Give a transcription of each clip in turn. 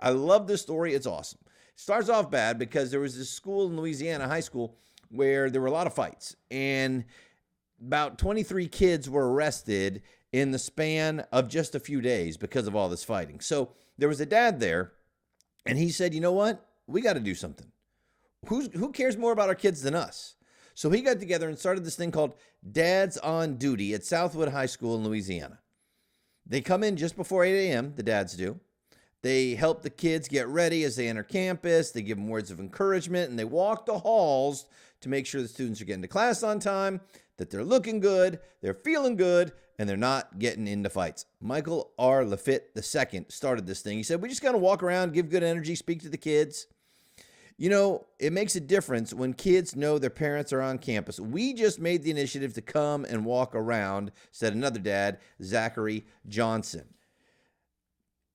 I love this story. It's awesome. It starts off bad because there was this school in Louisiana, high school, where there were a lot of fights. And about 23 kids were arrested in the span of just a few days because of all this fighting. So there was a dad there, and he said, you know what? We got to do something. Who cares more about our kids than us? So he got together and started this thing called Dads on Duty at Southwood High School in Louisiana. They come in just before 8 a.m., the dads do. They help the kids get ready as they enter campus. They give them words of encouragement, and they walk the halls to make sure the students are getting to class on time, that they're looking good, they're feeling good, and they're not getting into fights. Michael R. Lafitte II started this thing. He said, we just got to walk around, give good energy, speak to the kids. You know, it makes a difference when kids know their parents are on campus. We just made the initiative to come and walk around, said another dad, Zachary Johnson.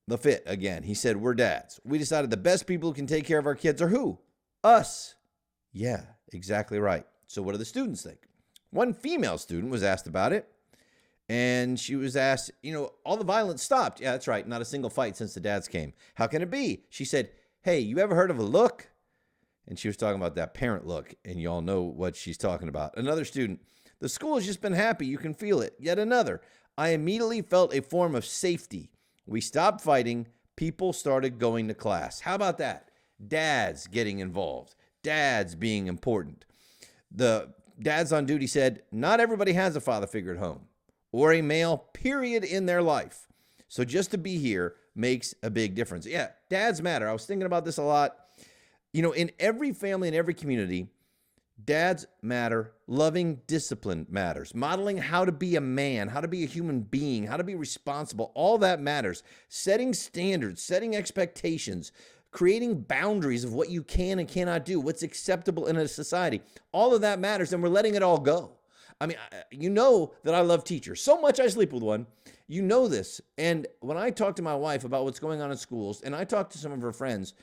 Lafitte, again, he said, we're dads. We decided the best people who can take care of our kids are who? Us. Yeah, exactly right. So what do the students think? One female student was asked about it, and she was asked, all the violence stopped. Yeah, that's right. Not a single fight since the dads came. How can it be? She said, hey, you ever heard of a look? And she was talking about that parent look, and y'all know what she's talking about. Another student, the school has just been happy. You can feel it. Yet another, I immediately felt a form of safety. We stopped fighting. People started going to class. How about that? Dads getting involved. Dads being important. The dads on duty said, not everybody has a father figure at home or a male period in their life. So just to be here makes a big difference. Yeah, dads matter. I was thinking about this a lot. In every family, in every community, dads matter. Loving discipline matters. Modeling how to be a man, how to be a human being, how to be responsible, all that matters. Setting standards, setting expectations, creating boundaries of what you can and cannot do, what's acceptable in a society. All of that matters, and we're letting it all go. I mean, you know that I love teachers. So much I sleep with one. You know this. And when I talk to my wife about what's going on in schools, and I talk to some of her friends,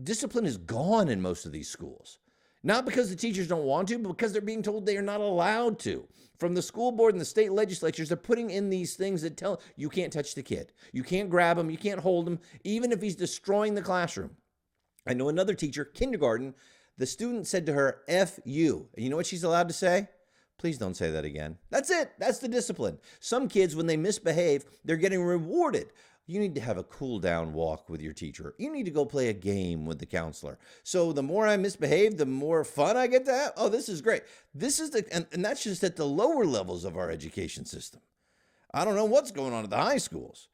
discipline is gone in most of these schools. Not because the teachers don't want to, but because they're being told they are not allowed to. From the school board and the state legislatures, they're putting in these things that tell you can't touch the kid. You can't grab him. You can't hold him, even if he's destroying the classroom. I know another teacher, kindergarten, the student said to her, F you. And you know what she's allowed to say? Please don't say that again. That's it. That's the discipline. Some kids, when they misbehave, they're getting rewarded. You need to have a cool down walk with your teacher. You need to go play a game with the counselor. So the more I misbehave, the more fun I get to have. Oh, this is great. This is and that's just at the lower levels of our education system. I don't know what's going on at the high schools,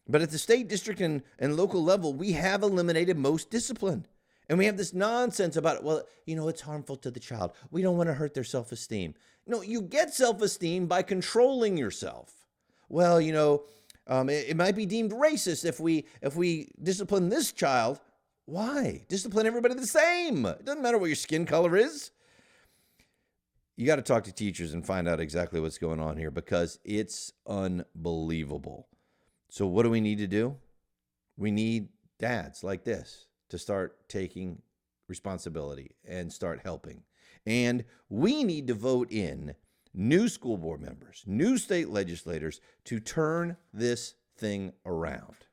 but at the state, district, and local level, we have eliminated most discipline. And we have this nonsense about, well, it's harmful to the child. We don't want to hurt their self-esteem. No, you get self-esteem by controlling yourself. Well, it might be deemed racist if we discipline this child. Why? Discipline everybody the same. It doesn't matter what your skin color is. You got to talk to teachers and find out exactly what's going on here because it's unbelievable. So what do we need to do? We need dads like this to start taking responsibility and start helping. And we need to vote in new school board members, new state legislators to turn this thing around.